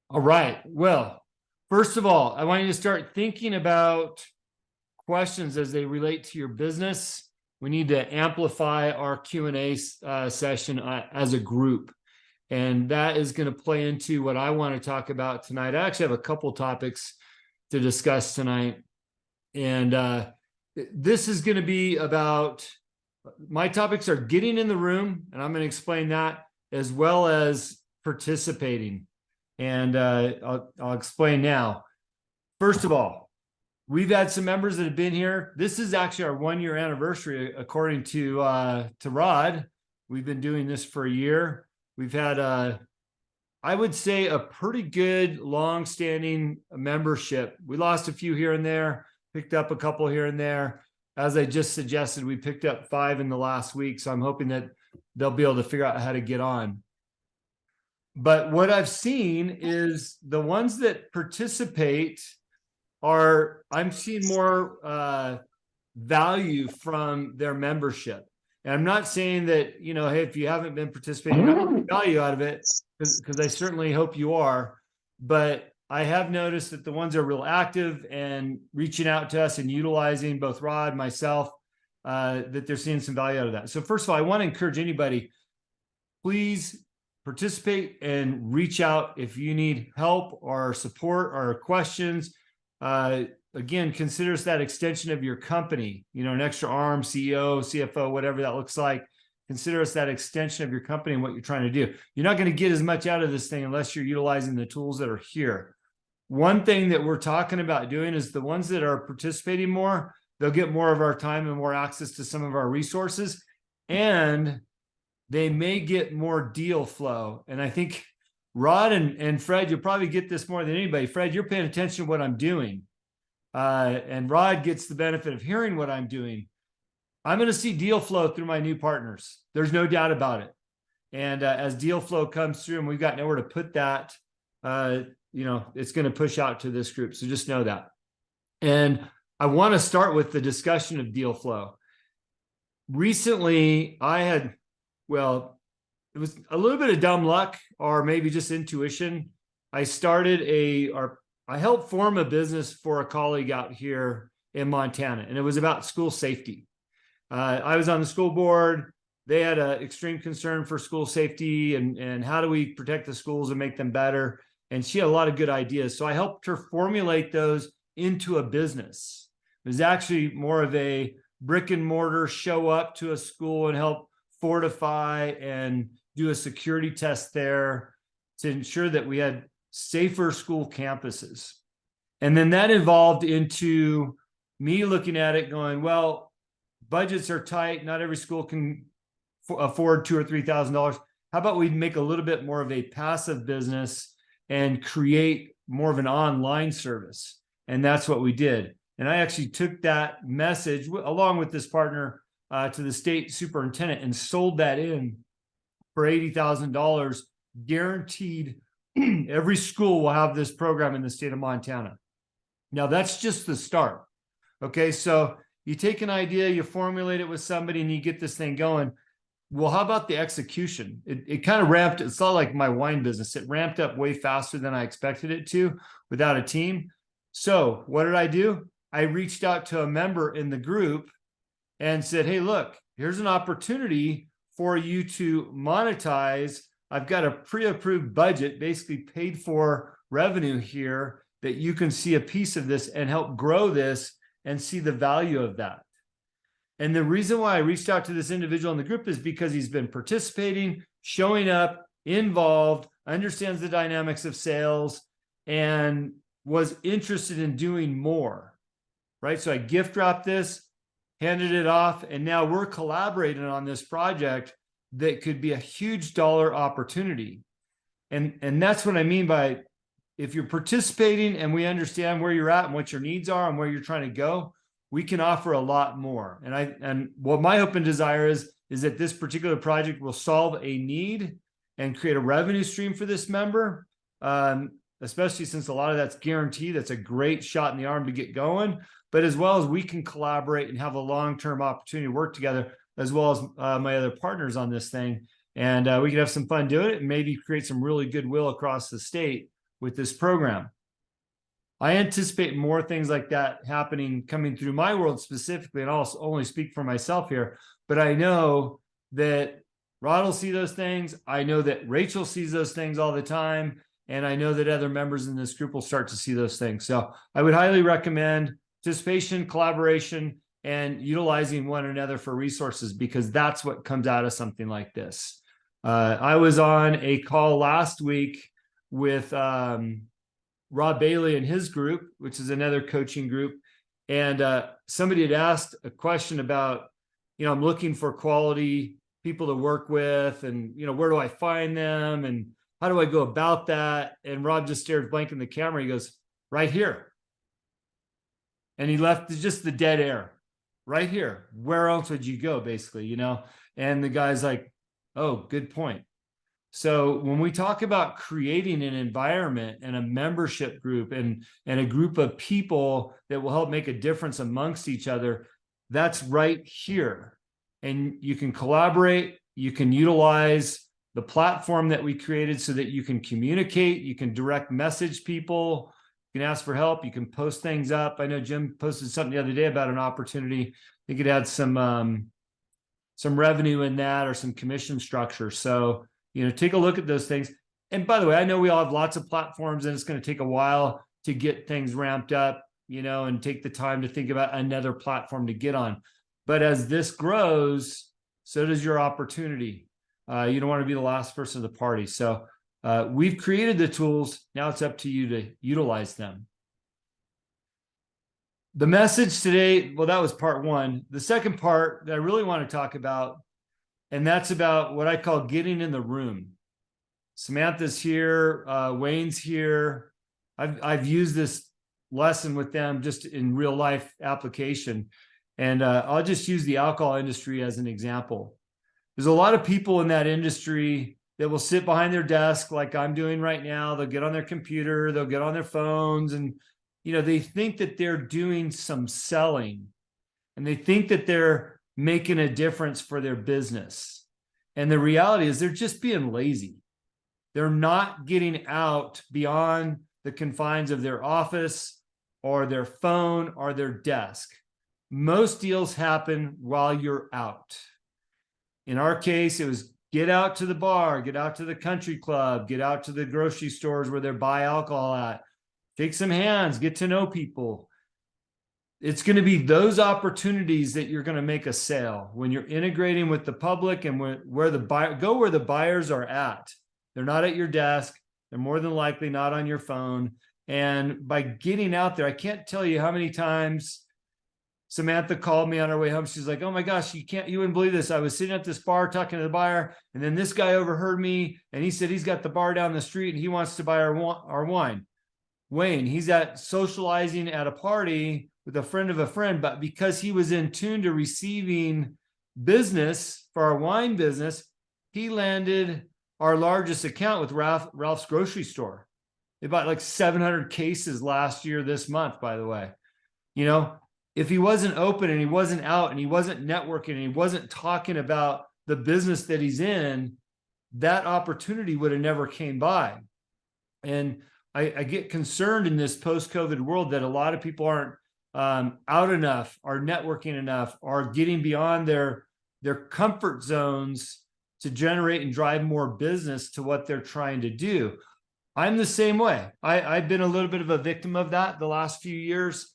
All right. Well, first of all, I want you to start thinking about questions as they relate to your business. We need to amplify our Q&A session as a group. And that is going to play into what I want to talk about tonight. I actually have a couple topics to discuss tonight. And this is going to be about, my topics are getting in the room, and I'm going to explain that, as well as participating. And I'll explain now. First of all, we've had some members that have been here. This is actually our 1-year anniversary, according to Rod. We've been doing this for a year. We've had, I would say, a pretty good long-standing membership. We lost a few here and there, picked up a couple here and there. As I just suggested, we picked up 5 in the last week, so I'm hoping that they'll be able to figure out how to get on. But what I've seen is the ones that participate are, I'm seeing more value from their membership. And I'm not saying that, hey, if you haven't been participating, you're not getting value out of it, because I certainly hope you are. But I have noticed that the ones that are real active and reaching out to us and utilizing both Rod, myself, that they're seeing some value out of that. So first of all, I want to encourage anybody, please participate and reach out if you need help or support or questions. Again, consider us that extension of your company, an extra arm, CEO, CFO, whatever that looks like. Consider us that extension of your company and what you're trying to do. You're not going to get as much out of this thing unless you're utilizing the tools that are here. One thing that we're talking about doing is the ones that are participating more, they'll get more of our time and more access to some of our resources, and they may get more deal flow. And I think Rod and Fred, you'll probably get this more than anybody. Fred, you're paying attention to what I'm doing. And Rod gets the benefit of hearing what I'm doing. I'm going to see deal flow through my new partners. There's no doubt about it. And as deal flow comes through and we've got nowhere to put that, it's going to push out to this group. So just know that. And I want to start with the discussion of deal flow. Recently, it was a little bit of dumb luck or maybe just intuition. I helped form a business for a colleague out here in Montana, and it was about school safety. I was on the school board. They had an extreme concern for school safety and how do we protect the schools and make them better. And she had a lot of good ideas. So I helped her formulate those into a business. It was actually more of a brick and mortar, show up to a school and help fortify and do a security test there to ensure that we had safer school campuses. And then that evolved into me looking at it going, well, budgets are tight. Not every school can afford $2,000 or $3,000. How about we make a little bit more of a passive business and create more of an online service? And that's what we did. And I actually took that message along with this partner to the state superintendent and sold that in for $80,000, guaranteed. Every school will have this program in the state of Montana. Now that's just the start. Okay, so you take an idea, you formulate it with somebody, and you get this thing going. Well, how about the execution? It kind of ramped. It's not like my wine business. It ramped up way faster than I expected it to without a team. So what did I do? I reached out to a member in the group and said, hey, look, here's an opportunity for you to monetize. I've got a pre-approved budget, basically paid for revenue here, that you can see a piece of this and help grow this and see the value of that. And the reason why I reached out to this individual in the group is because he's been participating, showing up, involved, understands the dynamics of sales, and was interested in doing more, right? So I gift wrapped this, handed it off, and now we're collaborating on this project that could be a huge dollar opportunity. And that's what I mean by, if you're participating and we understand where you're at and what your needs are and where you're trying to go, we can offer a lot more. And what my hope and desire is that this particular project will solve a need and create a revenue stream for this member, especially since a lot of that's guaranteed. That's a great shot in the arm to get going, but as well as we can collaborate and have a long-term opportunity to work together, as well as my other partners on this thing. And we could have some fun doing it and maybe create some really goodwill across the state with this program. I anticipate more things like that happening, coming through my world specifically, and I'll only speak for myself here, but I know that Rod will see those things. I know that Rachel sees those things all the time. And I know that other members in this group will start to see those things. So I would highly recommend participation, collaboration, and utilizing one another for resources, because that's what comes out of something like this. I was on a call last week with Rob Bailey and his group, which is another coaching group. And somebody had asked a question about, I'm looking for quality people to work with, and, where do I find them? And how do I go about that? And Rob just stared blank in the camera. He goes, right here. And he left just the dead air right here. Where else would you go, basically, And the guy's like, oh, good point. So when we talk about creating an environment and a membership group and a group of people that will help make a difference amongst each other, that's right here. And you can collaborate, you can utilize the platform that we created so that you can communicate, you can direct message people, you can ask for help, you can post things up. I know Jim posted something the other day about an opportunity. I think it had some revenue in that, or some commission structure. So, take a look at those things. And by the way, I know we all have lots of platforms, and it's going to take a while to get things ramped up, and take the time to think about another platform to get on. But as this grows, so does your opportunity. You don't want to be the last person of the party. So we've created the tools. Now it's up to you to utilize them. The message today, well, that was part one. The second part that I really want to talk about, and that's about what I call getting in the room. Samantha's here, Wayne's here. I've used this lesson with them just in real life application. And I'll just use the alcohol industry as an example. There's a lot of people in that industry that will sit behind their desk like I'm doing right now. They'll get on their computer, they'll get on their phones, and they think that they're doing some selling, and they think that they're making a difference for their business. And the reality is they're just being lazy. They're not getting out beyond the confines of their office or their phone or their desk. Most deals happen while you're out. In our case, it was get out to the bar, get out to the country club, get out to the grocery stores where they buy alcohol at, shake some hands, get to know people. It's going to be those opportunities that you're going to make a sale when you're integrating with the public, and where the buyers are at. They're not at your desk. They're more than likely not on your phone. And by getting out there, I can't tell you how many times Samantha called me on her way home. She's like, oh my gosh, you wouldn't believe this. I was sitting at this bar talking to the buyer, and then this guy overheard me, and he said he's got the bar down the street and he wants to buy our wine. Wayne, he's at socializing at a party with a friend of a friend, but because he was in tune to receiving business for our wine business, he landed our largest account with Ralph's grocery store. They bought like 700 cases last year, this month, by the way. If he wasn't open and he wasn't out and he wasn't networking and he wasn't talking about the business that he's in, that opportunity would have never came by. And I get concerned in this post-COVID world that a lot of people aren't out enough, are networking enough, are getting beyond their comfort zones to generate and drive more business to what they're trying to do. I'm the same way. I've been a little bit of a victim of that the last few years.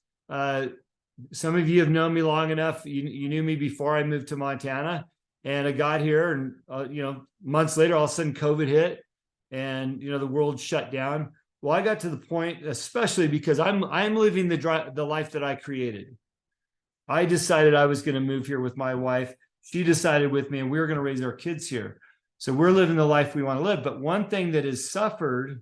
Some of you have known me long enough. You knew me before I moved to Montana, and I got here, and months later, all of a sudden COVID hit, and the world shut down. Well, I got to the point, especially because I'm living the life that I created. I decided I was going to move here with my wife. She decided with me, and we were going to raise our kids here. So we're living the life we want to live. But one thing that has suffered,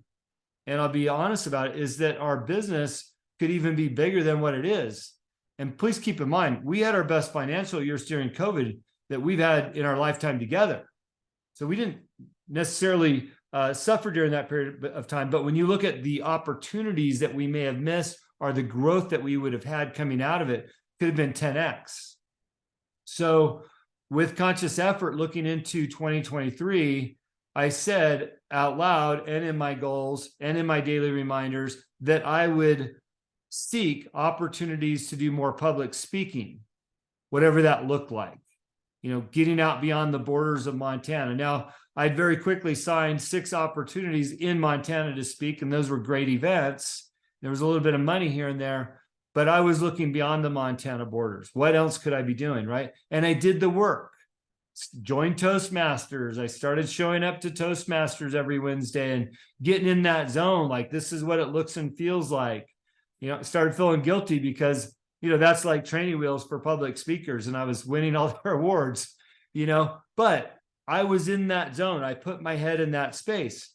and I'll be honest about it, is that our business could even be bigger than what it is. And please keep in mind, we had our best financial years during COVID that we've had in our lifetime together. So we didn't necessarily suffer during that period of time. But when you look at the opportunities that we may have missed, or the growth that we would have had coming out of it, could have been 10x. So with conscious effort looking into 2023, I said out loud and in my goals and in my daily reminders that I would seek opportunities to do more public speaking, whatever that looked like, getting out beyond the borders of Montana. Now, I'd very quickly signed 6 opportunities in Montana to speak, and those were great events. There was a little bit of money here and there, but I was looking beyond the Montana borders. What else could I be doing, right? And I did the work. Joined Toastmasters. I started showing up to Toastmasters every Wednesday and getting in that zone. Like, this is what it looks and feels like. Started feeling guilty because, that's like training wheels for public speakers. And I was winning all their awards, but I was in that zone. I put my head in that space.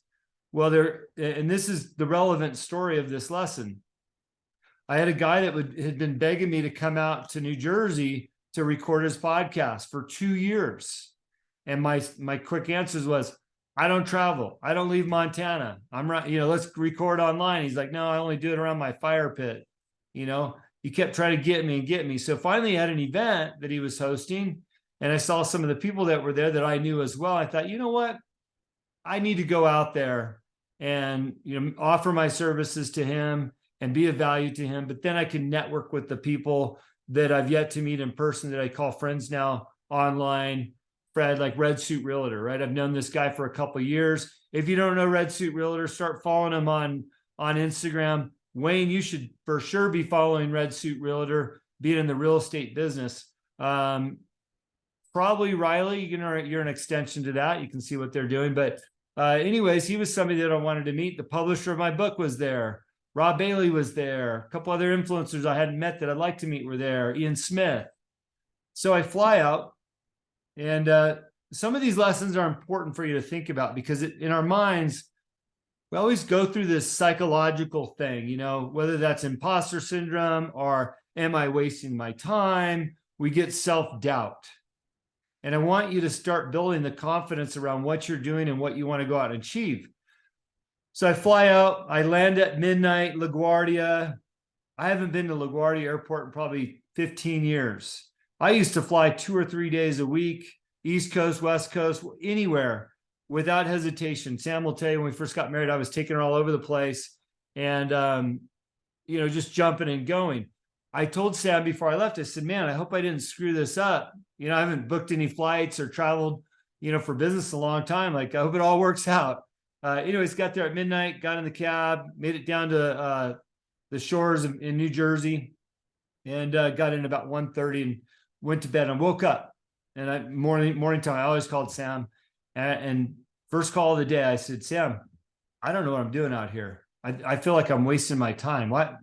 Well, and this is the relevant story of this lesson. I had a guy that had been begging me to come out to New Jersey to record his podcast for 2 years. And my quick answers was, I don't travel. I don't leave Montana. I'm right. Let's record online. He's like, no, I only do it around my fire pit. He kept trying to get me. So finally he had an event that he was hosting. And I saw some of the people that were there that I knew as well. I thought, you know what? I need to go out there and, offer my services to him and be of value to him. But then I can network with the people that I've yet to meet in person that I call friends now online. Fred, like Red Suit Realtor, right? I've known this guy for a couple of years. If you don't know Red Suit Realtor, start following him on Instagram. Wayne, you should for sure be following Red Suit Realtor, being in the real estate business. Probably Riley, you're an extension to that. You can see what they're doing. But anyways, he was somebody that I wanted to meet. The publisher of my book was there. Rob Bailey was there. A couple other influencers I hadn't met that I'd like to meet were there. Ian Smith. So I fly out, and some of these lessons are important for you to think about because in our minds, we always go through this psychological thing, whether that's imposter syndrome or am I wasting my time? We get self-doubt. And I want you to start building the confidence around what you're doing and what you want to go out and achieve. So I fly out, I land at midnight, LaGuardia. I haven't been to LaGuardia Airport in probably 15 years. I used to fly 2 or 3 days a week, East Coast, West Coast, anywhere without hesitation. Sam will tell you when we first got married, I was taking her all over the place and, just jumping and going. I told Sam before I left, I said, man, I hope I didn't screw this up. I haven't booked any flights or traveled, for business in a long time. Like, I hope it all works out. Anyways, got there at midnight, got in the cab, made it down to the shores in New Jersey, and got in about 1:30 and went to bed and woke up. And morning time, I always called Sam. And first call of the day, I said, Sam, I don't know what I'm doing out here. I feel like I'm wasting my time. What,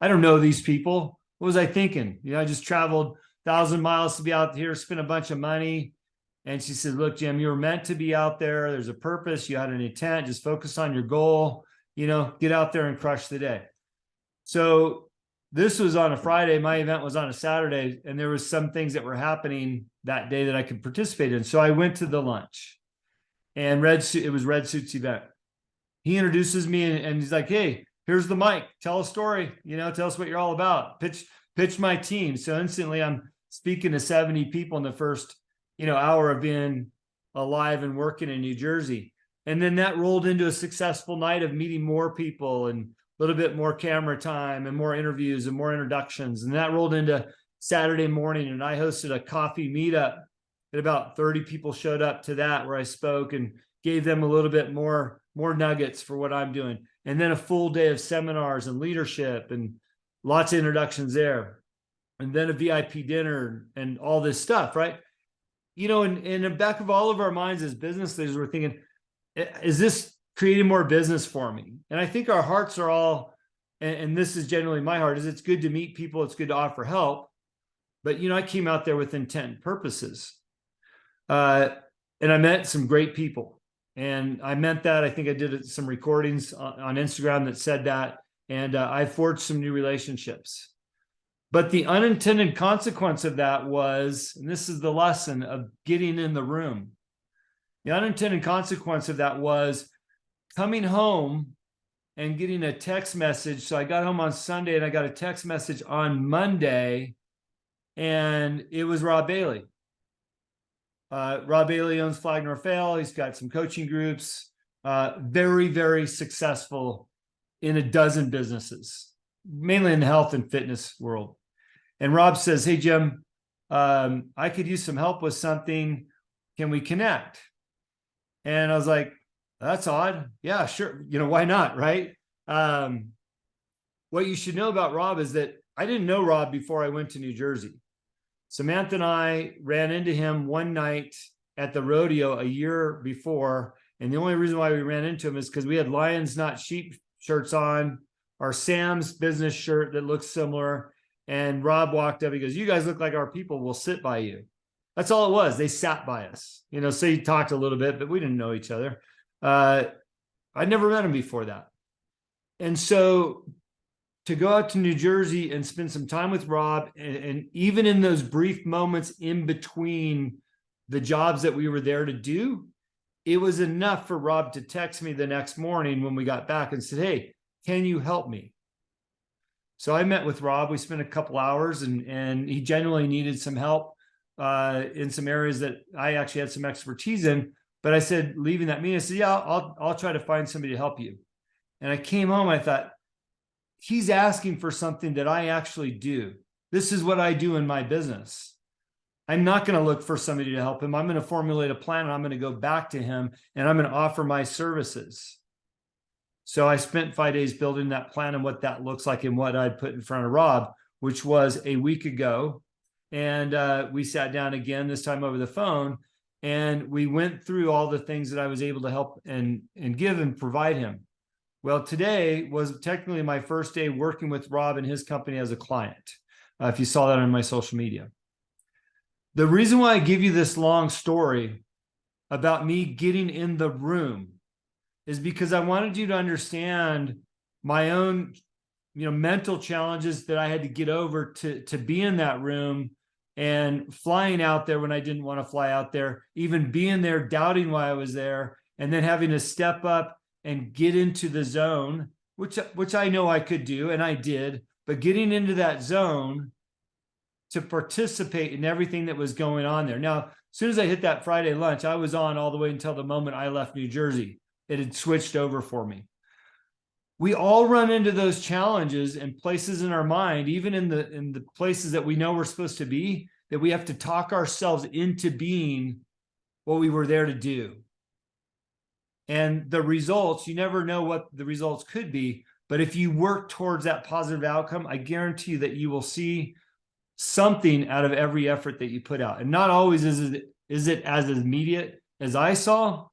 I don't know these people. What was I thinking? I just traveled 1,000 miles to be out here, spent a bunch of money. And she said, look, Jim, you were meant to be out there. There's a purpose. You had an intent. Just focus on your goal, get out there and crush the day. So this was on a Friday. My event was on a Saturday, and there was some things that were happening that day that I could participate in. So I went to the lunch, and it was Red Suit's event. He introduces me and he's like, hey, here's the mic. Tell a story, tell us what you're all about. Pitch my team. So instantly I'm speaking to 70 people in the first hour of being alive and working in New Jersey. And then that rolled into a successful night of meeting more people and a little bit more camera time and more interviews and more introductions. And that rolled into Saturday morning, and I hosted a coffee meetup, and about 30 people showed up to that, where I spoke and gave them a little bit more nuggets for what I'm doing. And then a full day of seminars and leadership and lots of introductions there. And then a VIP dinner and all this stuff, right? In the back of all of our minds as business leaders, we're thinking, is this creating more business for me? And I think our hearts are all, and this is generally my heart, is it's good to meet people. It's good to offer help. But, I came out there with intent and purposes. And I met some great people. And I meant that. I think I did some recordings on Instagram that said that. And I forged some new relationships. But the unintended consequence of that was, and this is the lesson of getting in the room. The unintended consequence of that was coming home and getting a text message. So I got home on Sunday and I got a text message on Monday, and it was Rob Bailey. Rob Bailey owns Flag Nor Fail. He's got some coaching groups, very, very successful in a dozen businesses, mainly in the health and fitness world. And Rob says, hey, Jim, I could use some help with something. Can we connect? And I was like, that's odd. Yeah, sure. Why not? Right. What you should know about Rob is that I didn't know Rob before I went to New Jersey. Samantha and I ran into him one night at the rodeo a year before. And the only reason why we ran into him is because we had Lions Not Sheep shirts on, our Sam's business shirt that looks similar. And Rob walked up, he goes, you guys look like our people, we'll sit by you. That's all it was. They sat by us, so he talked a little bit, but we didn't know each other. I'd never met him before that. And so to go out to New Jersey and spend some time with Rob, and even in those brief moments in between the jobs that we were there to do, it was enough for Rob to text me the next morning when we got back and said, hey, can you help me? So I met with Rob. We spent a couple hours, and he genuinely needed some help in some areas that I actually had some expertise in. But I said, leaving that meeting, I said, yeah, I'll try to find somebody to help you. And I came home, I thought, he's asking for something that I actually do. This is what I do in my business. I'm not going to look for somebody to help him. I'm going to formulate a plan, and I'm going to go back to him, and I'm going to offer my services. So I spent 5 days building that plan and what that looks like and what I'd put in front of Rob, which was a week ago. And we sat down again, this time over the phone, and we went through all the things that I was able to help and give and provide him. Well, today was technically my first day working with Rob and his company as a client, if you saw that on my social media. The reason why I give you this long story about me getting in the room is because I wanted you to understand my own, mental challenges that I had to get over to be in that room, and flying out there when I didn't want to fly out there, even being there, doubting why I was there, and then having to step up and get into the zone, which I know I could do, and I did, but getting into that zone to participate in everything that was going on there. Now, as soon as I hit that Friday lunch, I was on all the way until the moment I left New Jersey. It had switched over for me. We all run into those challenges and places in our mind, even in the places that we know we're supposed to be, that we have to talk ourselves into being what we were there to do. And the results, you never know what the results could be, but if you work towards that positive outcome, I guarantee you that you will see something out of every effort that you put out. And not always is it as immediate as I saw,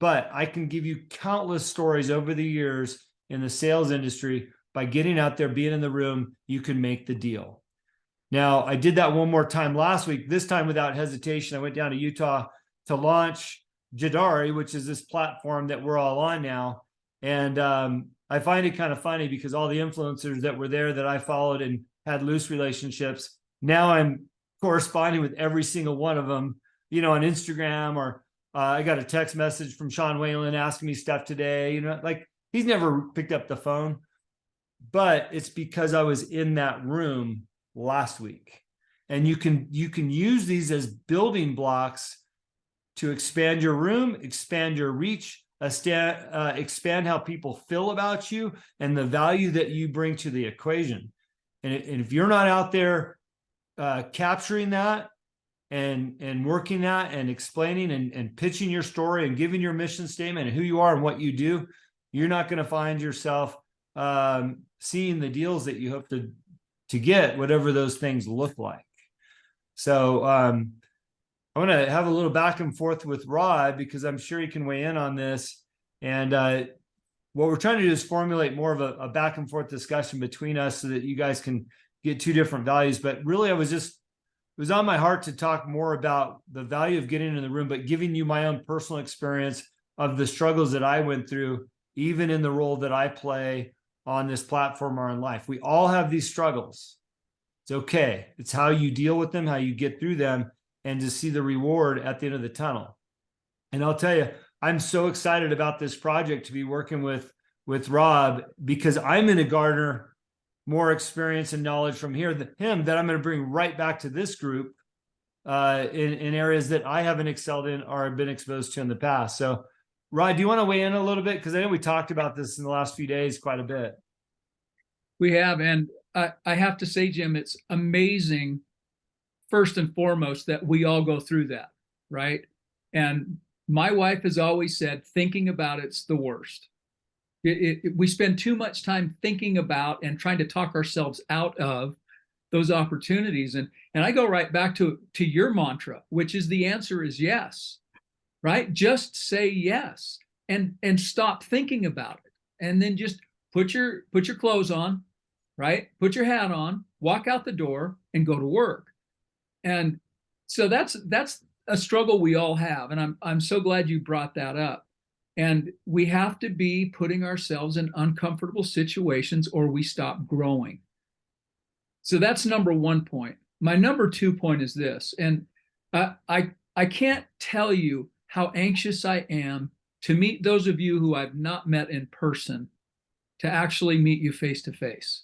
but I can give you countless stories over the years in the sales industry. By getting out there, being in the room, you can make the deal. Now, I did that one more time last week, this time without hesitation. I went down to Utah to launch Jadari, which is this platform that we're all on now. And I find it kind of funny because all the influencers that were there that I followed and had loose relationships, now I'm corresponding with every single one of them, on Instagram, or I got a text message from Sean Whalen asking me stuff today, like he's never picked up the phone, but it's because I was in that room last week. And you can use these as building blocks to expand your room, expand your reach, expand how people feel about you and the value that you bring to the equation. And if you're not out there capturing that and working that and explaining and pitching your story and giving your mission statement and who you are and what you do, you're not going to find yourself seeing the deals that you hope to get, whatever those things look like. So I'm going to have a little back and forth with Rod because I'm sure he can weigh in on this. And what we're trying to do is formulate more of a back and forth discussion between us so that you guys can get two different values. But really, it was on my heart to talk more about the value of getting in the room, but giving you my own personal experience of the struggles that I went through, even in the role that I play on this platform or in life. We all have these struggles. It's okay. It's how you deal with them, how you get through them, and to see the reward at the end of the tunnel. And I'll tell you, I'm so excited about this project to be working with Rob, because I'm going to garner more experience and knowledge from him that I'm going to bring right back to this group in areas that I haven't excelled in or been exposed to in the past. So, Rod, do you want to weigh in a little bit? Because I know we talked about this in the last few days quite a bit. We have, and I have to say, Jim, it's amazing, first and foremost, that we all go through that, right? And my wife has always said, thinking about it's the worst. We spend too much time thinking about and trying to talk ourselves out of those opportunities. And I go right back to your mantra, which is the answer is yes, right? Just say yes and stop thinking about it. And then just put your clothes on, right? Put your hat on, walk out the door and go to work. And so that's a struggle we all have. And I'm so glad you brought that up. And we have to be putting ourselves in uncomfortable situations or we stop growing. So that's number one point. My number 2 point is this, and I can't tell you how anxious I am to meet those of you who I've not met in person, to actually meet you face to face.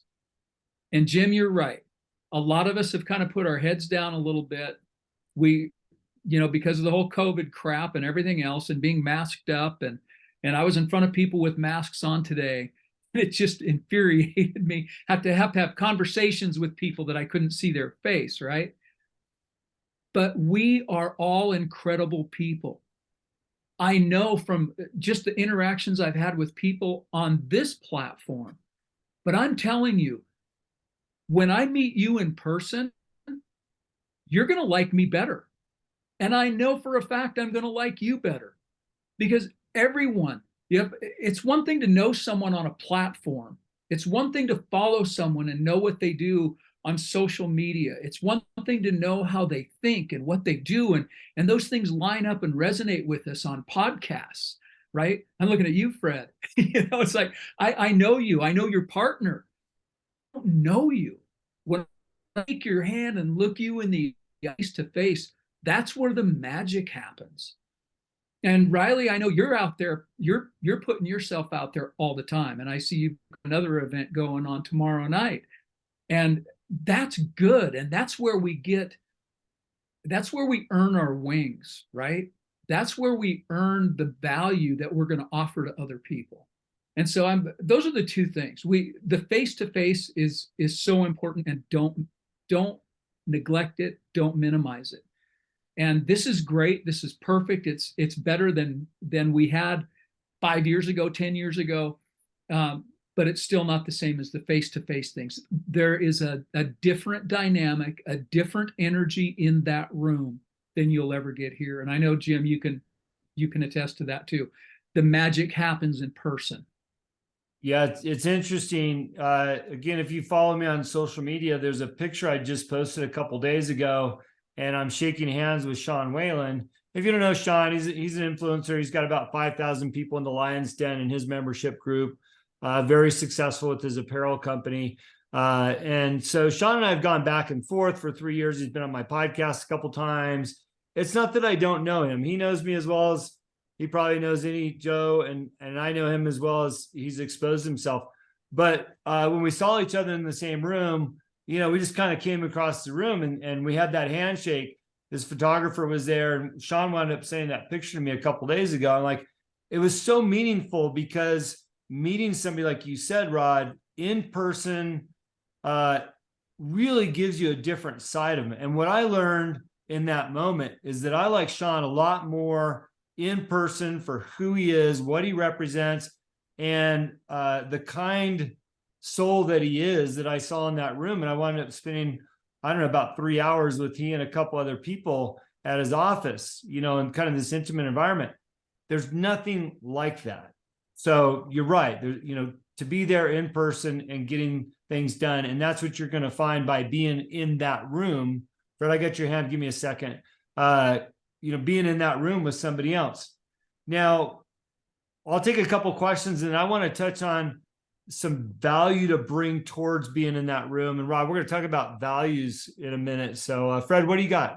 And Jim, you're right. A lot of us have kind of put our heads down a little bit. We, because of the whole COVID crap and everything else and being masked up. And I was in front of people with masks on today. And it just infuriated me. Have to have conversations with people that I couldn't see their face, right? But we are all incredible people. I know from just the interactions I've had with people on this platform, but I'm telling you, when I meet you in person, you're going to like me better. And I know for a fact I'm going to like you better, because everyone, it's one thing to know someone on a platform. It's one thing to follow someone and know what they do on social media. It's one thing to know how they think and what they do. And those things line up and resonate with us on podcasts, right? I'm looking at you, Fred. It's like, I know you. I know your partner. I don't know you. When I take your hand and look you in the face to face, that's where the magic happens. And Riley, I know you're out there, you're putting yourself out there all the time. And I see you another event going on tomorrow night. And that's good. And that's where we earn our wings, right? That's where we earn the value that we're going to offer to other people. And so those are the 2 things. The face-to-face is so important, and don't neglect it, don't minimize it. And this is great. This is perfect. It's better than we had 5 years ago, 10 years ago. But it's still not the same as the face-to-face things. There is a different dynamic, a different energy in that room than you'll ever get here. And I know, Jim, you can attest to that too. The magic happens in person. Yeah, it's interesting. Again, if you follow me on social media, there's a picture I just posted a couple days ago, and I'm shaking hands with Sean Whalen. If you don't know Sean, he's an influencer. He's got about 5,000 people in the Lion's Den in his membership group. Very successful with his apparel company. And so Sean and I have gone back and forth for 3 years. He's been on my podcast a couple times. It's not that I don't know him. He knows me as well as he probably knows any Joe, and I know him as well as he's exposed himself. But when we saw each other in the same room, we just kind of came across the room and we had that handshake. This photographer was there, and Sean wound up saying that picture to me a couple days ago. I'm like, it was so meaningful, because meeting somebody, like you said, Rod, in person really gives you a different side of him. And what I learned in that moment is that I like Sean a lot more in person for who he is, what he represents, and the kind soul that he is that I saw in that room. And I wound up spending, I don't know, about 3 hours with he and a couple other people at his office, in kind of this intimate environment. There's nothing like that. So you're right. To be there in person and getting things done. And that's what you're going to find by being in that room. Fred, I got your hand. Give me a second. Being in that room with somebody else. Now, I'll take a couple questions, and I want to touch on some value to bring towards being in that room. And Rob, we're going to talk about values in a minute. So Fred, what do you got?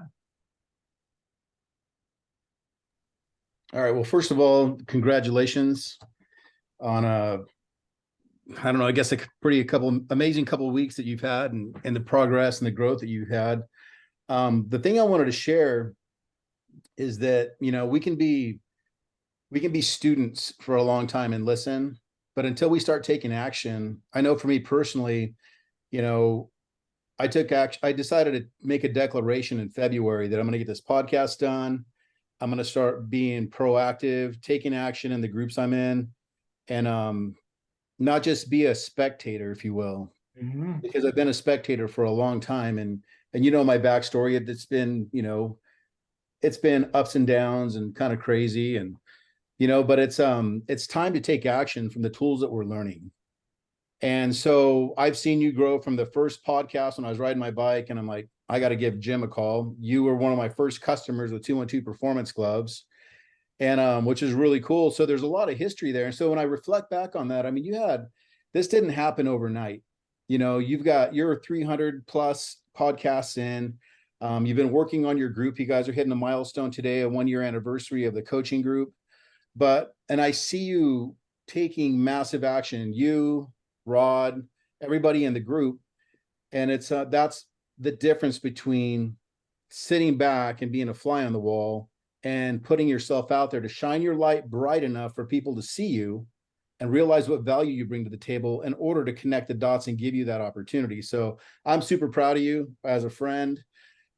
All right. Well, first of all, congratulations on I don't know, I guess amazing couple of weeks that you've had, and the progress and the growth that you've had. The thing I wanted to share is that, we can be students for a long time and listen, but until we start taking action, I know for me personally, I took action. I decided to make a declaration in February that I'm going to get this podcast done. I'm going to start being proactive, taking action in the groups I'm in, and not just be a spectator, if you will, Mhm. because I've been a spectator for a long time. And my backstory, it's been ups and downs and kind of crazy. And, but it's time to take action from the tools that we're learning. And so I've seen you grow from the first podcast when I was riding my bike, and I'm like, I got to give Jim a call. You were one of my first customers with 212 Performance Gloves, and which is really cool. So there's a lot of history there. And so when I reflect back on that, I mean, this didn't happen overnight. You're 300 plus podcasts in. You've been working on your group. You guys are hitting a milestone today, a 1-year anniversary of the coaching group. And I see you taking massive action. You, Rod, everybody in the group. And that's the difference between sitting back and being a fly on the wall and putting yourself out there to shine your light bright enough for people to see you and realize what value you bring to the table in order to connect the dots and give you that opportunity. So I'm super proud of you as a friend.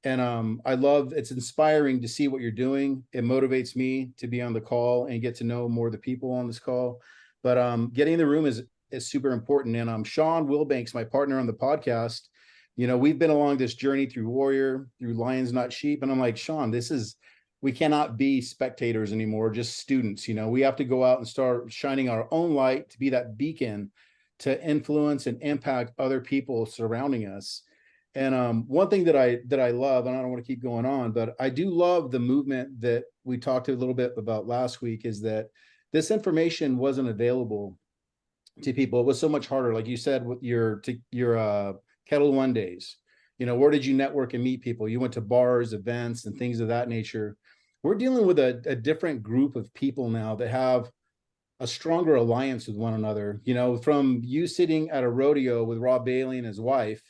And it's inspiring to see what you're doing. It motivates me to be on the call and get to know more of the people on this call. But getting in the room is super important. And Sean Wilbanks, my partner on the podcast, we've been along this journey through Warrior, through Lions Not Sheep. And I'm like, Sean, we cannot be spectators anymore, just students. We have to go out and start shining our own light to be that beacon to influence and impact other people surrounding us. And one thing that I love, and I don't want to keep going on, but I do love the movement that we talked a little bit about last week, is that this information wasn't available to people. It was so much harder, like you said, with your Kettle One days. Where did you network and meet people? You went to bars, events, and things of that nature. We're dealing with a different group of people now that have a stronger alliance with one another. From you sitting at a rodeo with Rob Bailey and his wife,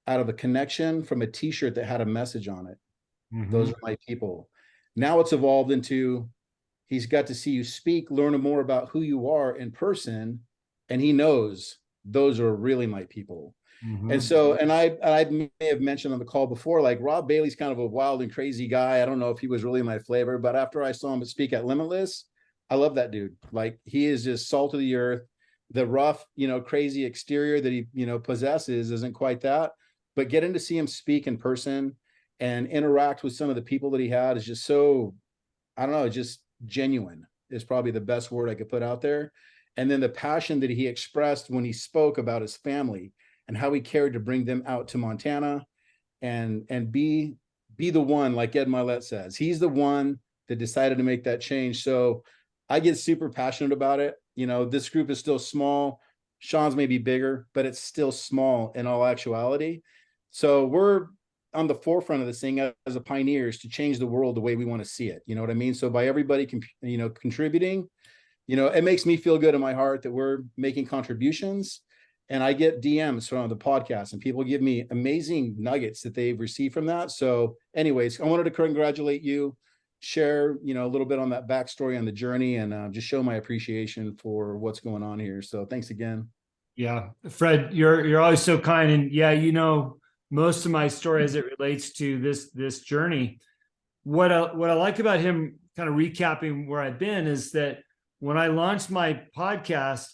out of a connection from a t-shirt that had a message on it. Those are my people. Now it's evolved into, he's got to see you speak, learn more about who you are in person, and he knows those are really my people. And so, and I may have mentioned on the call before, like Rob Bailey's kind of a wild and crazy guy. I don't know if he was really my flavor, but after I saw him speak at Limitless, I love that dude. Like, he is just salt of the earth. The rough, crazy exterior that he, possesses isn't quite that, but getting to see him speak in person and interact with some of the people that he had is just so, I don't know, just genuine is probably the best word I could put out there. And then the passion that he expressed when he spoke about his family and how he cared to bring them out to Montana and be the one, like Ed Milet says, he's the one that decided to make that change. So I get super passionate about it. This group is still small. Sean's maybe bigger, but it's still small in all actuality. So we're on the forefront of this thing as a pioneers to change the world the way we want to see it. You know what I mean? So by everybody, contributing, it makes me feel good in my heart that we're making contributions. And I get DMs from the podcast and people give me amazing nuggets that they've received from that. So anyways, I wanted to congratulate you, share, a little bit on that backstory on the journey, and just show my appreciation for what's going on here. So thanks again. Yeah, Fred, you're always so kind. And yeah, most of my story as it relates to this journey. What I like about him, kind of recapping where I've been, is that when I launched my podcast,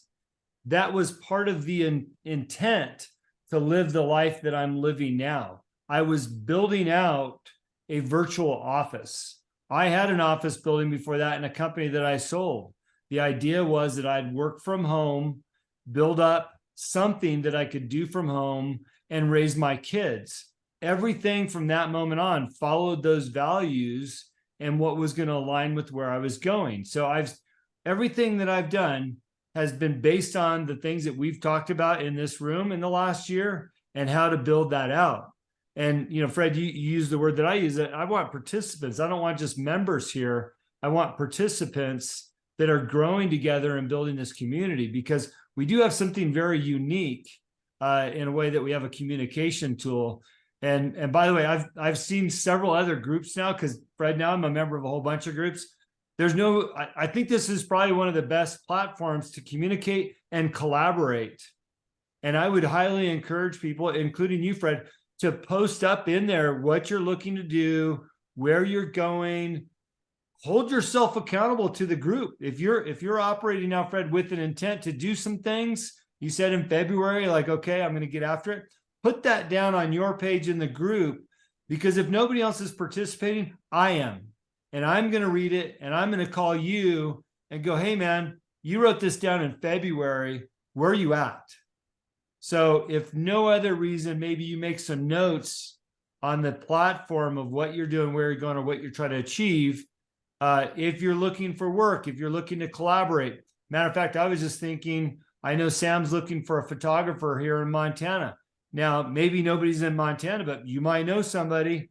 that was part of the intent to live the life that I'm living now. I was building out a virtual office. I had an office building before that in a company that I sold. The idea was that I'd work from home, build up something that I could do from home, and raise my kids. Everything from that moment on followed those values and what was going to align with where I was going. So everything that I've done has been based on the things that we've talked about in this room in the last year and how to build that out. And, Fred, you use the word that I use. I want participants. I don't want just members here. I want participants that are growing together and building this community, because we do have something very unique in a way that we have a communication tool. And by the way, I've seen several other groups now, because Fred, now I'm a member of a whole bunch of groups. There's no, I think this is probably one of the best platforms to communicate and collaborate. And I would highly encourage people, including you, Fred, to post up in there what you're looking to do, where you're going. Hold yourself accountable to the group. If you're operating now, Fred, with an intent to do some things, you said in February, like, okay, I'm going to get after it. Put that down on your page in the group, because if nobody else is participating, I am. And I'm going to read it, and I'm going to call you and go, hey, man, you wrote this down in February. Where are you at? So if no other reason, maybe you make some notes on the platform of what you're doing, where you're going, or what you're trying to achieve. If you're looking for work, if you're looking to collaborate. Matter of fact, I was just thinking, I know Sam's looking for a photographer here in Montana. Now, maybe nobody's in Montana, but you might know somebody.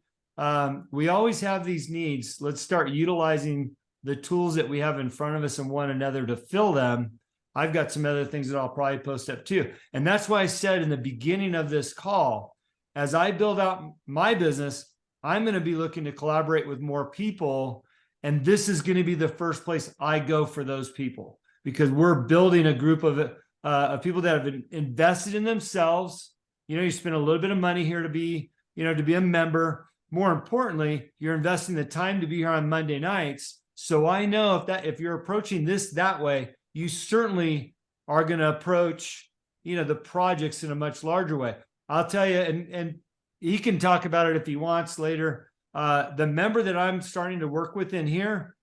We always have these needs. Let's start utilizing the tools that we have in front of us and one another to fill them. I've got some other things that I'll probably post up too. And that's why I said in the beginning of this call, as I build out my business, I'm going to be looking to collaborate with more people. And this is going to be the first place I go for those people, because we're building a group of people that have invested in themselves. You know, you spend a little bit of money here to be a member. More importantly, you're investing the time to be here on Monday nights. So I know if you're approaching this that way, you certainly are going to approach, the projects in a much larger way. I'll tell you, and he can talk about it if he wants later. The member that I'm starting to work with in here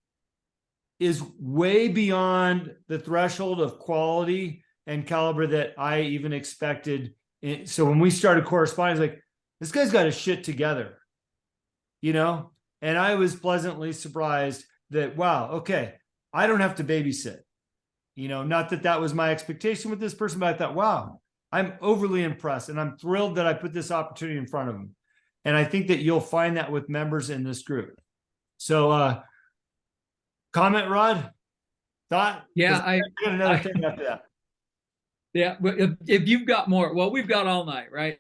is way beyond the threshold of quality and caliber that I even expected. So when we started corresponding, like, this guy's got his shit together, and I was pleasantly surprised that, wow, okay, I don't have to babysit. Not that was my expectation with this person, but I thought, wow, I'm overly impressed, and I'm thrilled that I put this opportunity in front of him. And I think that you'll find that with members in this group. So, comment, Rod? Thought? Yeah, I got another thing after that. Yeah, but if you've got more, well, we've got all night, right?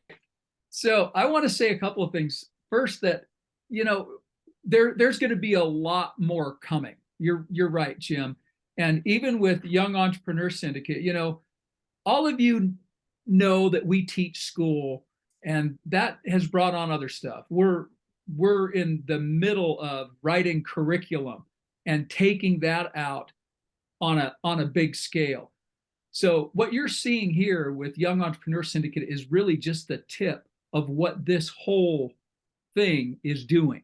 So I want to say a couple of things. First, that there's going to be a lot more coming. You're right, Jim. And even with Young Entrepreneur Syndicate, all of you know that we teach school, and that has brought on other stuff. We're in the middle of writing curriculum and taking that out on a big scale. So what you're seeing here with Young Entrepreneur Syndicate is really just the tip of what this whole thing is doing.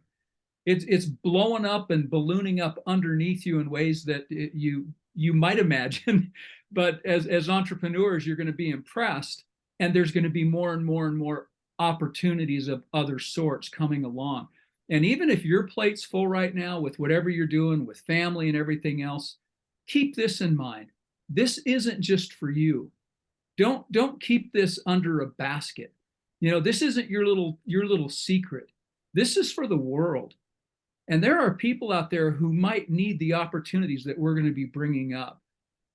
It's blowing up and ballooning up underneath you in ways that you might imagine, but as entrepreneurs, you're going to be impressed, and there's going to be more and more and more opportunities of other sorts coming along. And even if your plate's full right now with whatever you're doing with family and everything else, keep this in mind. This isn't just for you. Don't keep this under a basket. This isn't your little secret. This is for the world. And there are people out there who might need the opportunities that we're going to be bringing up.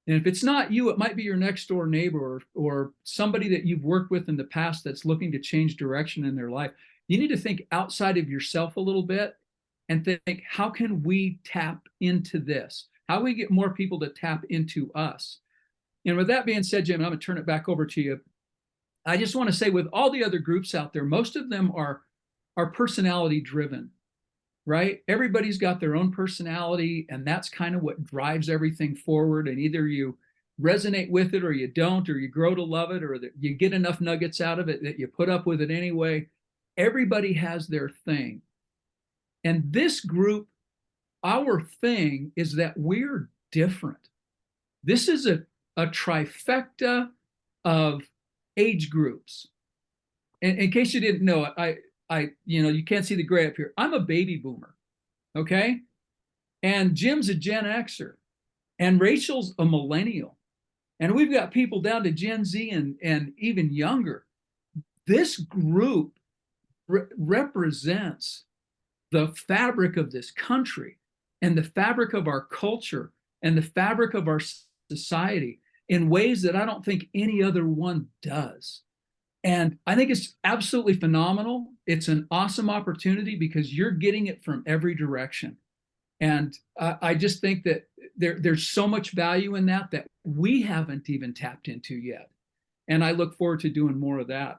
And if it's not you, it might be your next door neighbor or somebody that you've worked with in the past that's looking to change direction in their life. You need to think outside of yourself a little bit and think, how can we tap into this? How do we get more people to tap into us? And with that being said, Jim, I'm going to turn it back over to you. I just want to say, with all the other groups out there, most of them are personality driven. Right? Everybody's got their own personality, and that's kind of what drives everything forward. And either you resonate with it or you don't, or you grow to love it, or that you get enough nuggets out of it that you put up with it anyway. Everybody has their thing. And this group, our thing is that we're different. This is a trifecta of age groups. And in case you didn't know it, you can't see the gray up here. I'm a baby boomer, okay? And Jim's a Gen Xer, and Rachel's a millennial. And we've got people down to Gen Z and even younger. This group represents the fabric of this country and the fabric of our culture and the fabric of our society in ways that I don't think any other one does. And I think it's absolutely phenomenal. It's an awesome opportunity because you're getting it from every direction. And I just think that there's so much value in that that we haven't even tapped into yet. And I look forward to doing more of that.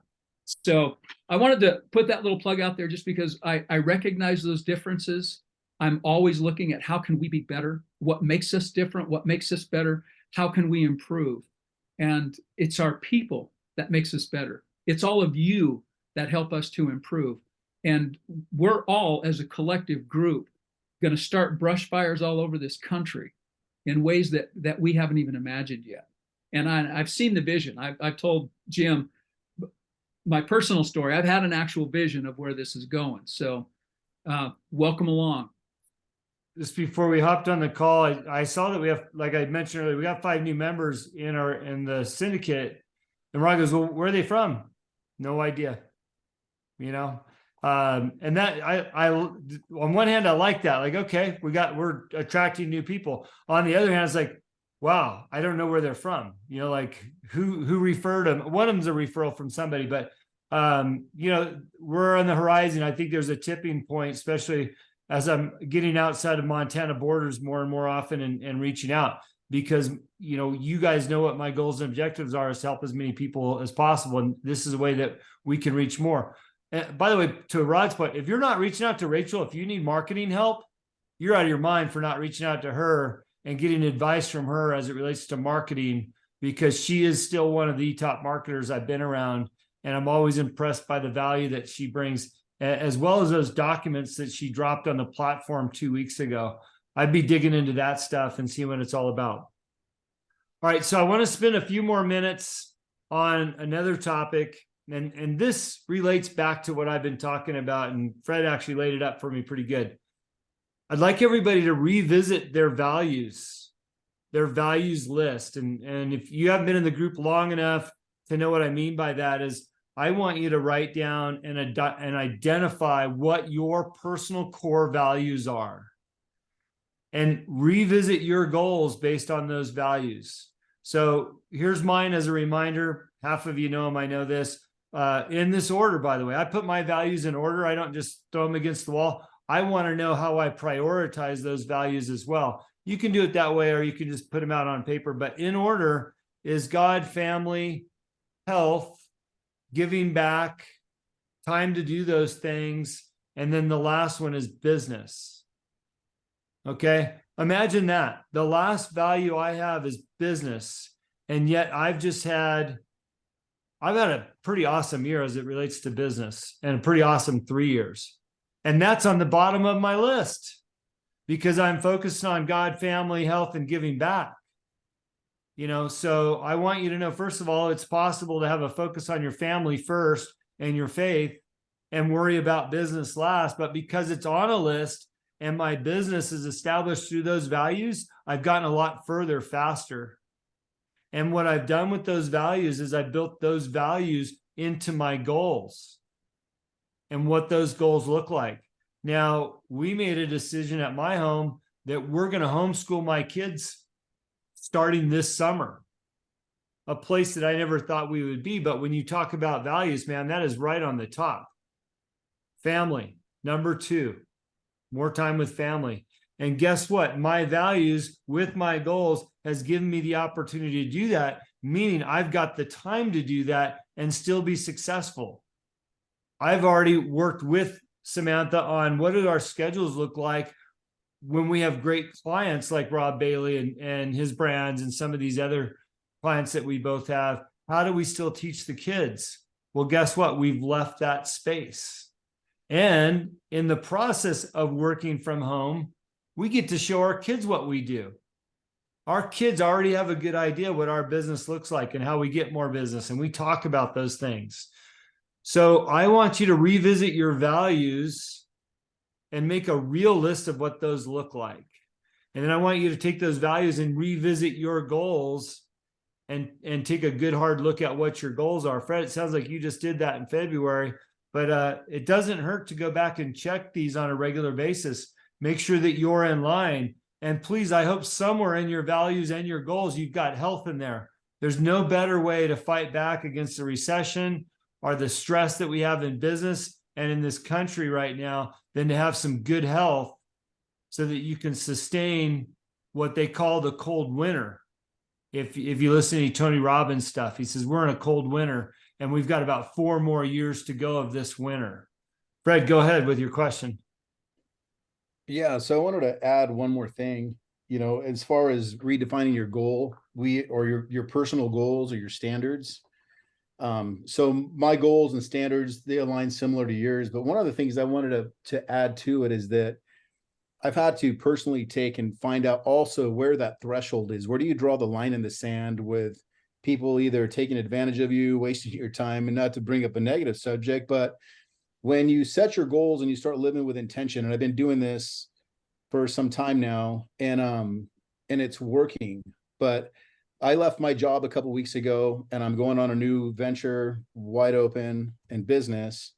So I wanted to put that little plug out there just because I recognize those differences. I'm always looking at how can we be better? What makes us different? What makes us better? How can we improve? And it's our people that makes us better. It's all of you that help us to improve. And we're all, as a collective group, going to start brush fires all over this country in ways that we haven't even imagined yet. And I've seen the vision. I've told Jim my personal story. I've had an actual vision of where this is going. So welcome along. Just before we hopped on the call, I saw that we have, like I mentioned earlier, we got 5 new members in the syndicate. And Ron goes, well, where are they from? No idea. You know, and that I on one hand, I like that. Like, okay, we're attracting new people. On the other hand, it's like, wow, I don't know where they're from. You know, like who referred them? One of them's a referral from somebody, but you know, we're on the horizon. I think there's a tipping point, especially as I'm getting outside of Montana borders more and more often and reaching out, because, you know, you guys know what my goals and objectives are, is to help as many people as possible. And this is a way that we can reach more. And by the way, to Rod's point, if you're not reaching out to Rachel, if you need marketing help, you're out of your mind for not reaching out to her and getting advice from her as it relates to marketing, because she is still one of the top marketers I've been around. And I'm always impressed by the value that she brings, as well as those documents that she dropped on the platform 2 weeks ago. I'd be digging into that stuff and see what it's all about. All right, so I want to spend a few more minutes on another topic, and this relates back to what I've been talking about, and Fred actually laid it up for me pretty good. I'd like everybody to revisit their values list. And if you haven't been in the group long enough to know what I mean by that, is I want you to write down and identify what your personal core values are, and revisit your goals based on those values. So here's mine as a reminder. Half of you know them, I know this. In this order, by the way, I put my values in order. I don't just throw them against the wall. I want to know how I prioritize those values as well. You can do it that way, or you can just put them out on paper. But in order is God, family, health, giving back, time to do those things. And then the last one is business. Okay. Imagine that. The last value I have is business. And yet I've had a pretty awesome year as it relates to business, and a pretty awesome 3 years. And that's on the bottom of my list because I'm focused on God, family, health, and giving back. You know, so I want you to know, first of all, it's possible to have a focus on your family first and your faith and worry about business last. But because it's on a list and my business is established through those values, I've gotten a lot further faster. And what I've done with those values is I built those values into my goals and what those goals look like. Now, we made a decision at my home that we're going to homeschool my kids starting this summer, a place that I never thought we would be. But when you talk about values, man, that is right on the top. Family, number 2, more time with family. And guess what? My values with my goals has given me the opportunity to do that, meaning I've got the time to do that and still be successful. I've already worked with Samantha on what do our schedules look like when we have great clients like Rob Bailey and his brands and some of these other clients that we both have. How do we still teach the kids? Well, guess what? We've left that space. And in the process of working from home, we get to show our kids what we do. Our kids already have a good idea what our business looks like and how we get more business. And we talk about those things. So I want you to revisit your values and make a real list of what those look like. And then I want you to take those values and revisit your goals and take a good hard look at what your goals are. Fred, it sounds like you just did that in February, but it doesn't hurt to go back and check these on a regular basis. Make sure that you're in line. And please, I hope somewhere in your values and your goals, you've got health in there. There's no better way to fight back against a recession are the stress that we have in business and in this country right now than to have some good health so that you can sustain what they call the cold winter. If you listen to Tony Robbins stuff, he says we're in a cold winter and we've got about 4 more years to go of this winter. Fred, go ahead with your question. Yeah, so I wanted to add one more thing. As far as redefining your goal, or your personal goals or your standards. So my goals and standards, they align similar to yours. But one of the things I wanted to add to it is that I've had to personally take and find out also where that threshold is. Where do you draw the line in the sand with people either taking advantage of you, wasting your time, and not to bring up a negative subject, but when you set your goals and you start living with intention, and I've been doing this for some time now, and it's working. But I left my job a couple of weeks ago, and I'm going on a new venture, wide open in business.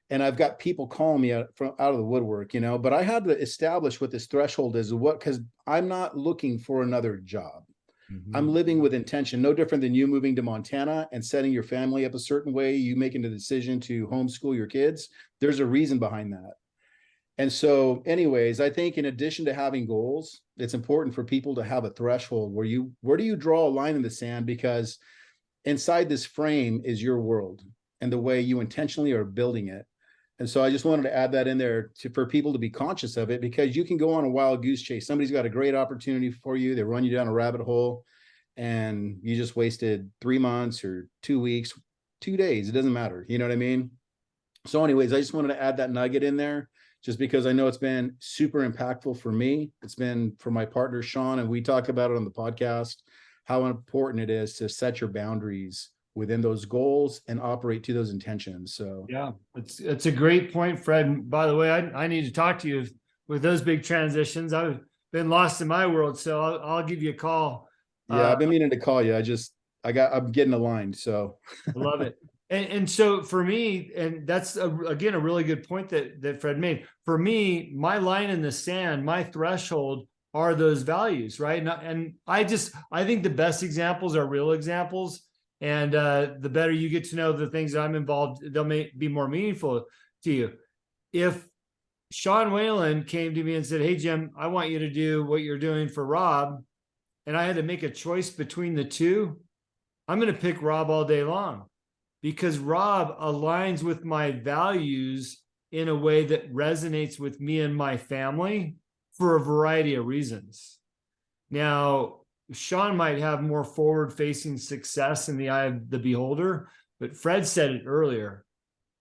And I've got people calling me out of the woodwork, but I had to establish what this threshold is, because I'm not looking for another job. I'm living with intention, no different than you moving to Montana and setting your family up a certain way, you making the decision to homeschool your kids. There's a reason behind that. And so anyways, I think in addition to having goals, it's important for people to have a threshold where do you draw a line in the sand? Because inside this frame is your world and the way you intentionally are building it. And so I just wanted to add that in there for people to be conscious of it, because you can go on a wild goose chase. Somebody's got a great opportunity for you. They run you down a rabbit hole and you just wasted 3 months or 2 weeks, 2 days. It doesn't matter. You know what I mean? So anyways, I just wanted to add that nugget in there, just because I know it's been super impactful for me. It's been for my partner, Sean, and we talk about it on the podcast, how important it is to set your boundaries within those goals and operate to those intentions. So yeah, it's a great point, Fred. And by the way, I need to talk to you with those big transitions. I've been lost in my world, so I'll give you a call. Yeah, I've been meaning to call you. I'm getting aligned. So I love it. And so for me, and that's again a really good point that Fred made. For me, my line in the sand, my threshold are those values, right? And I think the best examples are real examples. And the better you get to know the things that I'm involved, they'll be more meaningful to you. If Sean Whalen came to me and said, "Hey, Jim, I want you to do what you're doing for Rob," and I had to make a choice between the two, I'm going to pick Rob all day long, because Rob aligns with my values in a way that resonates with me and my family for a variety of reasons. Now, Sean might have more forward-facing success in the eye of the beholder, but Fred said it earlier.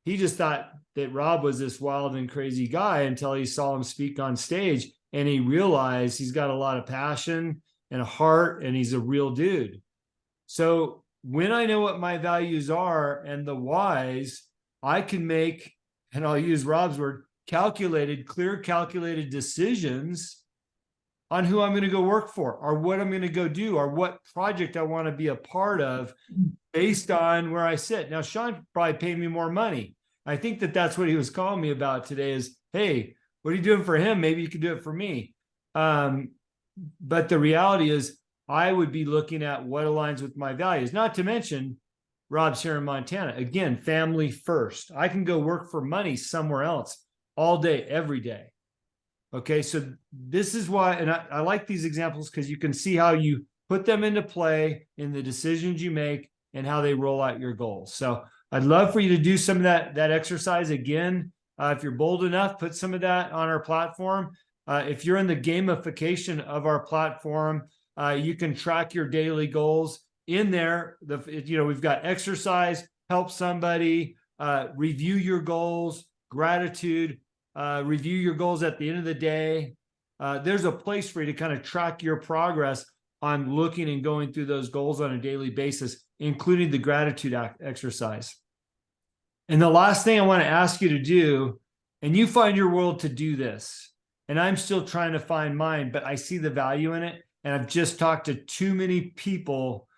He just thought that Rob was this wild and crazy guy until he saw him speak on stage, and he realized he's got a lot of passion and a heart, and he's a real dude. So when I know what my values are and the whys, I can make, and I'll use Rob's word, clear calculated decisions on who I'm going to go work for, or what I'm going to go do, or what project I want to be a part of based on where I sit. Now, Sean probably paid me more money. I think that's what he was calling me about today is, hey, what are you doing for him? Maybe you could do it for me. But the reality is I would be looking at what aligns with my values, not to mention Rob's here in Montana. Again, family first. I can go work for money somewhere else all day, every day. Okay, so this is why, and I like these examples because you can see how you put them into play in the decisions you make and how they roll out your goals. So I'd love for you to do some of that exercise again. If you're bold enough, put some of that on our platform. If you're in the gamification of our platform, you can track your daily goals in there. We've got exercise, help somebody, review your goals, gratitude, review your goals at the end of the day. There's a place for you to kind of track your progress on looking and going through those goals on a daily basis, including the gratitude exercise. And the last thing I want to ask you to do, and you find your world to do this, and I'm still trying to find mine, but I see the value in it. And I've just talked to too many people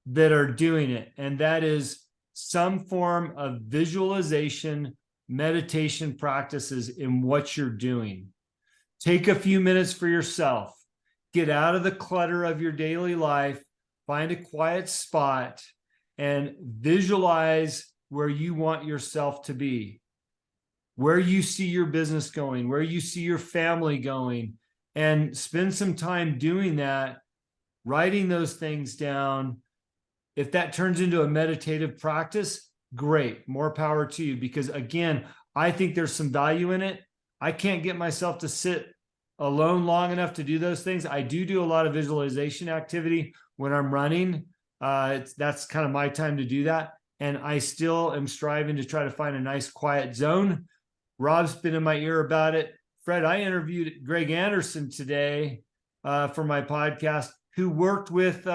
that are doing it. And that is some form of visualization, meditation practices in what you're doing. Take a few minutes for yourself. Get out of the clutter of your daily life. Find a quiet spot and visualize where you want yourself to be, where you see your business going, where you see your family going, and spend some time doing that, writing those things down. If that turns into a meditative practice, great, more power to you. Because again, I think there's some value in it. I can't get myself to sit alone long enough to do those things. I do a lot of visualization activity when I'm running. That's kind of my time to do that. And I still am striving to try to find a nice quiet zone. Rob's been in my ear about it. Fred, I interviewed Greg Anderson today for my podcast, who worked with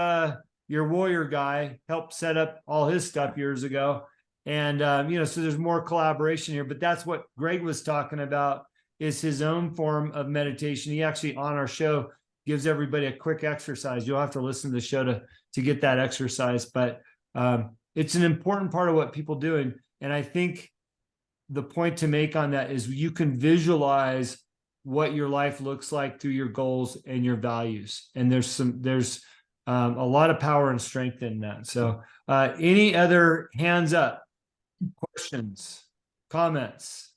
your Warrior guy, helped set up all his stuff years ago. And, so there's more collaboration here, but that's what Greg was talking about, is his own form of meditation. He actually, on our show, gives everybody a quick exercise. You'll have to listen to the show to get that exercise, but it's an important part of what people do. And I think the point to make on that is you can visualize what your life looks like through your goals and your values. And there's a lot of power and strength in that. So any other hands up, questions, comments?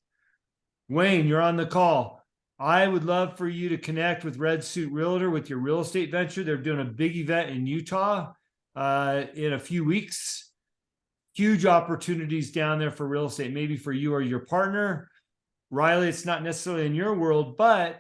Wayne, you're on the call. I would love for you to connect with Red Suit Realtor with your real estate venture. They're doing a big event in Utah in a few weeks. Huge opportunities down there for real estate, maybe for you or your partner. Riley, it's not necessarily in your world, but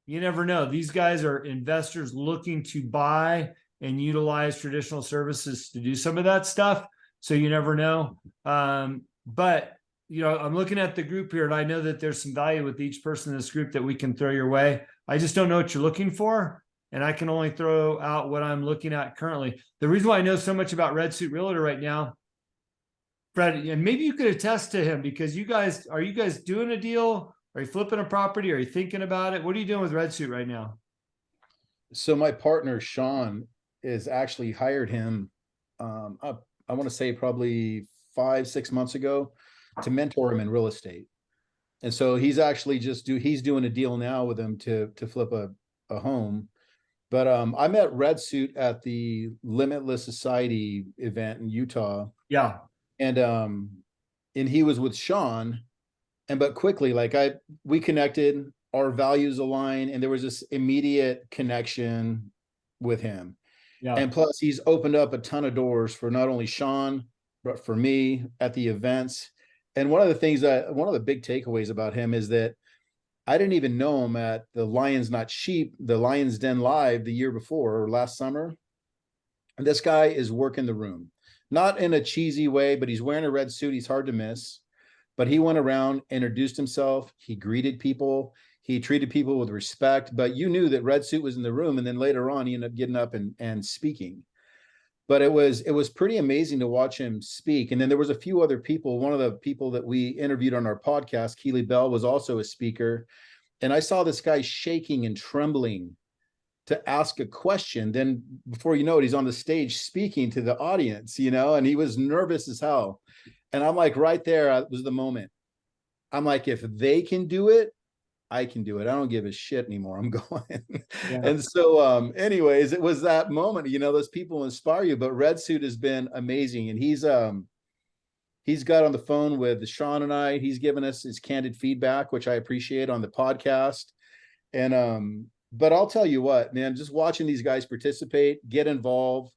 you never know. These guys are investors looking to buy and utilize traditional services to do some of that stuff. So you never know. But I'm looking at the group here, and I know that there's some value with each person in this group that we can throw your way. I just don't know what you're looking for, and I can only throw out what I'm looking at currently. The reason why I know so much about Red Suit Realtor right now, Fred, and maybe you could attest to him, because are you guys doing a deal? Are you flipping a property? Are you thinking about it? What are you doing with Red Suit right now? So my partner, Sean, is actually hired him up, I want to say probably 5-6 months ago, to mentor him in real estate. And so he's actually he's doing a deal now with him to flip a home. But I met Red Suit at the Limitless Society event in Utah. Yeah. And he was with Sean, but quickly, we connected, our values align, and there was this immediate connection with him. Yeah. And plus, he's opened up a ton of doors for not only Sean, but for me at the events. And one of the big takeaways about him is that I didn't even know him at the Lions Not Sheep, the Lions Den Live the year before, or last summer. And this guy is working the room, not in a cheesy way, but he's wearing a red suit. He's hard to miss. But he went around, introduced himself. He greeted people. He treated people with respect. But you knew that Red Suit was in the room. And then later on, he ended up getting up and speaking. But it was pretty amazing to watch him speak. And then there was a few other people. One of the people that we interviewed on our podcast, Keely Bell, was also a speaker. And I saw this guy shaking and trembling to ask a question. Then before you know it, he's on the stage speaking to the audience, and he was nervous as hell. And I'm like, right there was the moment. I'm like, if they can do it, I can do it. I don't give a shit anymore. I'm going. Yeah. And so, anyways, it was that moment, those people inspire you, but Red Suit has been amazing. And he's got on the phone with Sean and I, he's given us his candid feedback, which I appreciate on the podcast. And, but I'll tell you what, man, just watching these guys participate, get involved.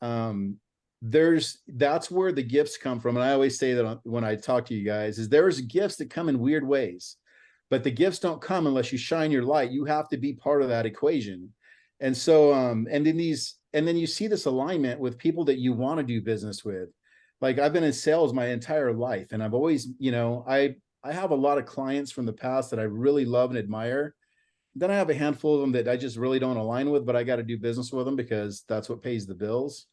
That's where the gifts come from. And I always say that when I talk to you guys, is there's gifts that come in weird ways. But the gifts don't come unless you shine your light. You have to be part of that equation. And so, and then you see this alignment with people that you want to do business with. Like, I've been in sales my entire life, and I've always, I have a lot of clients from the past that I really love and admire. Then I have a handful of them that I just really don't align with, but I got to do business with them because that's what pays the bills.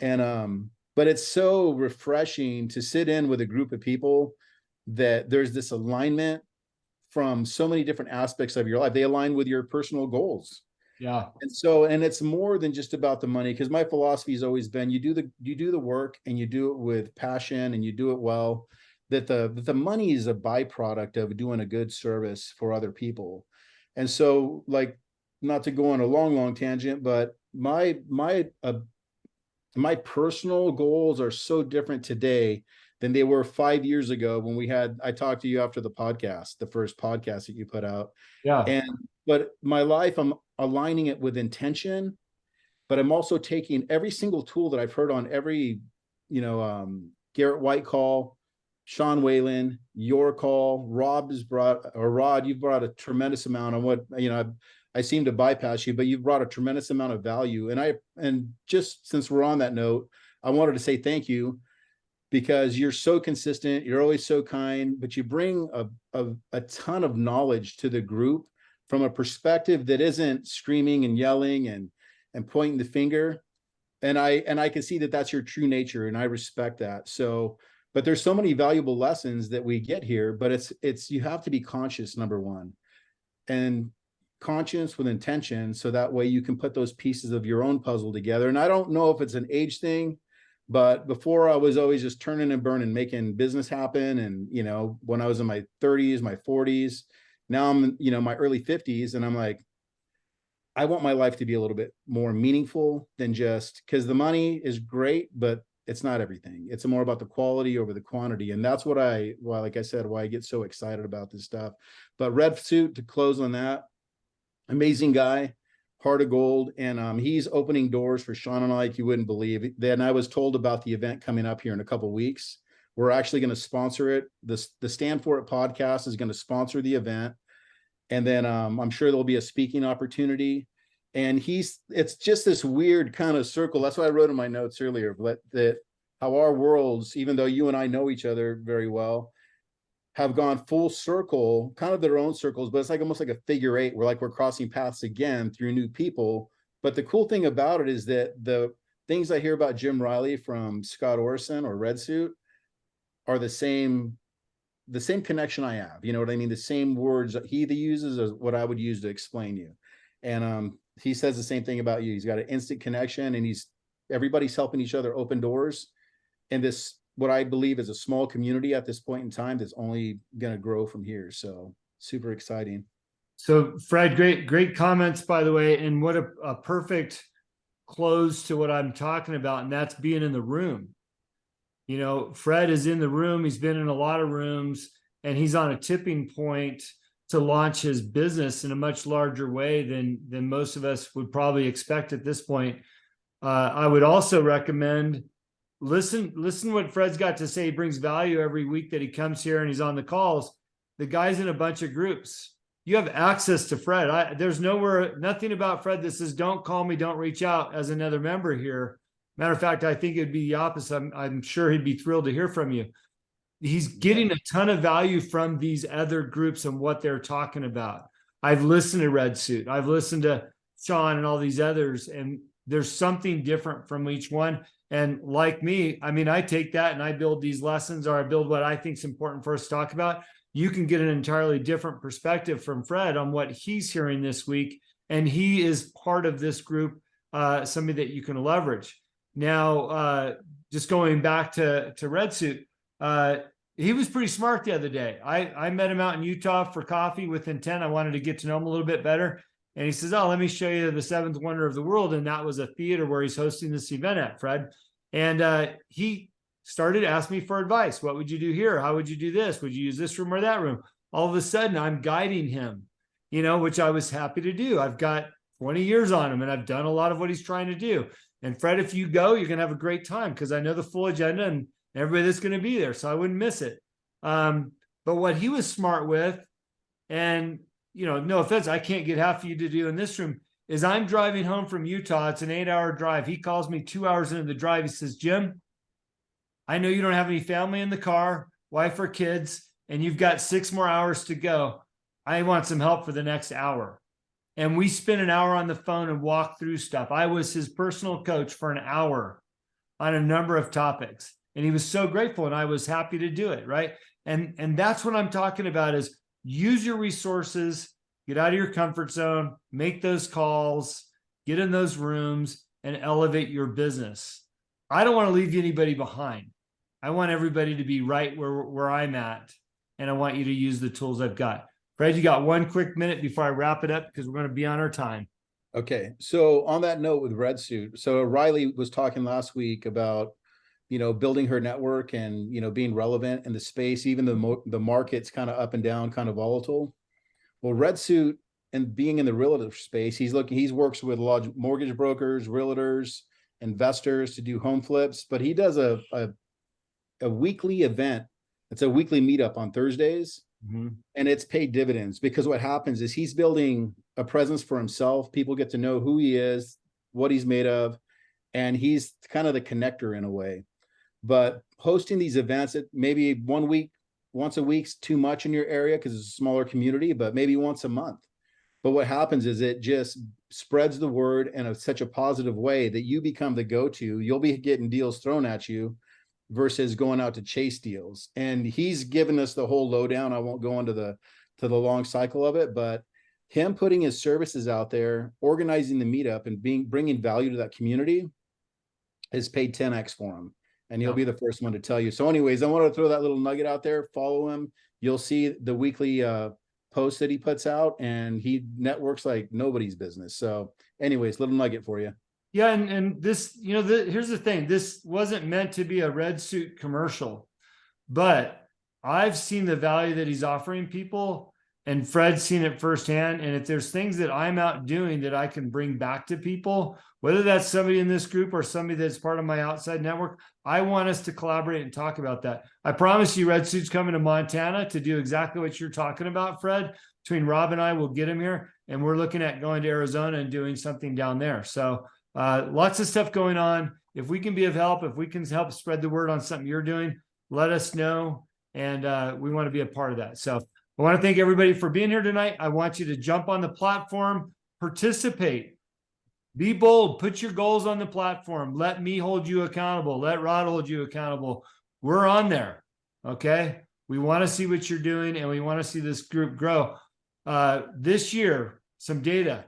And, but it's so refreshing to sit in with a group of people that there's this alignment from so many different aspects of your life. They align with your personal goals. Yeah. And it's more than just about the money, because my philosophy has always been, you do the work and you do it with passion and you do it well, that the money is a byproduct of doing a good service for other people. And so, like, not to go on a long tangent, but my personal goals are so different today than they were 5 years ago when I talked to you after the podcast, the first podcast that you put out. Yeah. But my life, I'm aligning it with intention, but I'm also taking every single tool that I've heard on every, Garrett White call, Sean Whalen, your call, Rod, you've brought a tremendous amount on what, I seem to bypass you, but you've brought a tremendous amount of value. And just since we're on that note, I wanted to say thank you, because you're so consistent, you're always so kind, but you bring a ton of knowledge to the group from a perspective that isn't screaming and yelling and pointing the finger. And I can see that that's your true nature, and I respect that. So, but there's so many valuable lessons that we get here, but it's you have to be conscious, number one, and conscious with intention, so that way you can put those pieces of your own puzzle together. And I don't know if it's an age thing, but before I was always just turning and burning, making business happen. And, when I was in my 30s, my 40s, now I'm, my early 50s, and I'm like, I want my life to be a little bit more meaningful than just, because the money is great, but it's not everything. It's more about the quality over the quantity. And that's like I said, why I get so excited about this stuff. But Red Suit, to close on that, amazing guy, heart of gold. And he's opening doors for Sean and I, like you wouldn't believe. Then I was told about the event coming up here in a couple of weeks. We're actually going to sponsor it. The Stand For It podcast is going to sponsor the event. And then I'm sure there'll be a speaking opportunity. And it's just this weird kind of circle. That's what I wrote in my notes earlier, that how our worlds, even though you and I know each other very well, have gone full circle, kind of their own circles, but it's like almost like a figure eight. We're crossing paths again through new people. But the cool thing about it is that the things I hear about Jim Riley from Scott Orson or Red Suit are the same connection I have. You know what I mean? The same words that he uses as what I would use to explain you. And he says the same thing about you. He's got an instant connection, and everybody's helping each other open doors. And this, what I believe is a small community at this point in time, that's only going to grow from here. So super exciting. So Fred, great comments, by the way. And what a perfect close to what I'm talking about. And that's being in the room. Fred is in the room. He's been in a lot of rooms, and he's on a tipping point to launch his business in a much larger way than most of us would probably expect at this point. I would also recommend listen what Fred's got to say. He brings value every week that he comes here and he's on the calls. The guy's in a bunch of groups. You have access to Fred. There's nothing about Fred that says, don't call me, don't reach out as another member here. Matter of fact, I think it'd be the opposite. I'm sure he'd be thrilled to hear from you. He's getting a ton of value from these other groups and what they're talking about. I've listened to Red Suit. I've listened to Sean and all these others, and there's something different from each one. And like me, I take that and I build these lessons, or I build what I think is important for us to talk about. You can get an entirely different perspective from Fred on what he's hearing this week. And he is part of this group, somebody that you can leverage. Now, just going back to Red Suit, he was pretty smart the other day. I met him out in Utah for coffee with intent. I wanted to get to know him a little bit better. And he says, oh, let me show you the seventh wonder of the world. And that was a theater where he's hosting this event at, Fred. And he started asking me for advice. What would you do here? How would you do this? Would you use this room or that room? All of a sudden, I'm guiding him, which I was happy to do. I've got 20 years on him, and I've done a lot of what he's trying to do. And Fred, if you go, you're going to have a great time, because I know the full agenda and everybody that's going to be there. So I wouldn't miss it. But what he was smart with, and, no offense, I can't get half of you to do in this room, is I'm driving home from Utah. It's an 8-hour drive. He calls me 2 hours into the drive. He says, Jim, I know you don't have any family in the car, wife or kids, and you've got 6 more hours to go. I want some help for the next hour. And we spent an hour on the phone and walked through stuff. I was his personal coach for an hour on a number of topics. And he was so grateful, and I was happy to do it, right? And that's what I'm talking about, is use your resources, get out of your comfort zone, make those calls, get in those rooms, and elevate your business. I don't want to leave anybody behind. I want everybody to be right where I'm at, and I want you to use the tools I've got. Fred, you got 1 quick minute before I wrap it up, because we're going to be on our time. Okay. So on that note with Red Suit, so Riley was talking last week about building her network and, being relevant in the space, even the market's kind of up and down, kind of volatile. Well, Red Suit and being in the realtor space, he works with a lot of mortgage brokers, realtors, investors to do home flips, but he does a weekly event. It's a weekly meetup on Thursdays. Mm-hmm. And it's paid dividends, because what happens is he's building a presence for himself. People get to know who he is, what he's made of, and he's kind of the connector in a way. But hosting these events, it maybe once a week's too much in your area because it's a smaller community, but maybe once a month. But what happens is it just spreads the word in such a positive way that you become the go-to. You'll be getting deals thrown at you versus going out to chase deals. And he's given us the whole lowdown. I won't go into the long cycle of it, but him putting his services out there, organizing the meetup and bringing value to that community has paid 10x for him. And he'll be the first one to tell you. So anyways, I want to throw that little nugget out there. Follow him. You'll see the weekly posts that he puts out, and he networks like nobody's business. So anyways, little nugget for you. Yeah. And this, here's the thing. This wasn't meant to be a Red Suit commercial, but I've seen the value that he's offering people, and Fred's seen it firsthand. And if there's things that I'm out doing that I can bring back to people, whether that's somebody in this group or somebody that's part of my outside network, I want us to collaborate and talk about that. I promise you, Red Suit's coming to Montana to do exactly what you're talking about, Fred. Between Rob and I, we'll get him here, and we're looking at going to Arizona and doing something down there. So lots of stuff going on. If we can be of help, if we can help spread the word on something you're doing, let us know. And we want to be a part of that. So I want to thank everybody for being here tonight. I want you to jump on the platform, participate, be bold, put your goals on the platform. Let me hold you accountable. Let Rod hold you accountable. We're on there. Okay. We want to see what you're doing, and we want to see this group grow. This year, some data.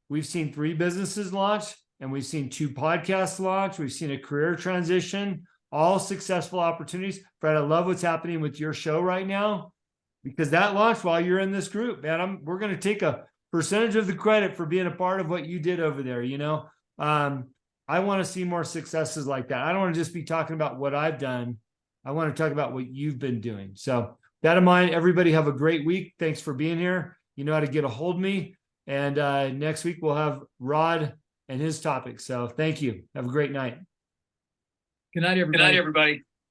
We've seen 3 businesses launch, and we've seen 2 podcasts launch. We've seen a career transition, all successful opportunities. Fred, I love what's happening with your show right now, because that launched while you're in this group, man. We're going to take a percentage of the credit for being a part of what you did over there. I want to see more successes like that. I don't want to just be talking about what I've done. I want to talk about what you've been doing. So that in mind, everybody have a great week. Thanks for being here. You know how to get a hold of me. And next week we'll have Rod and his topic. So thank you. Have a great night. Good night, everybody. Good night, everybody.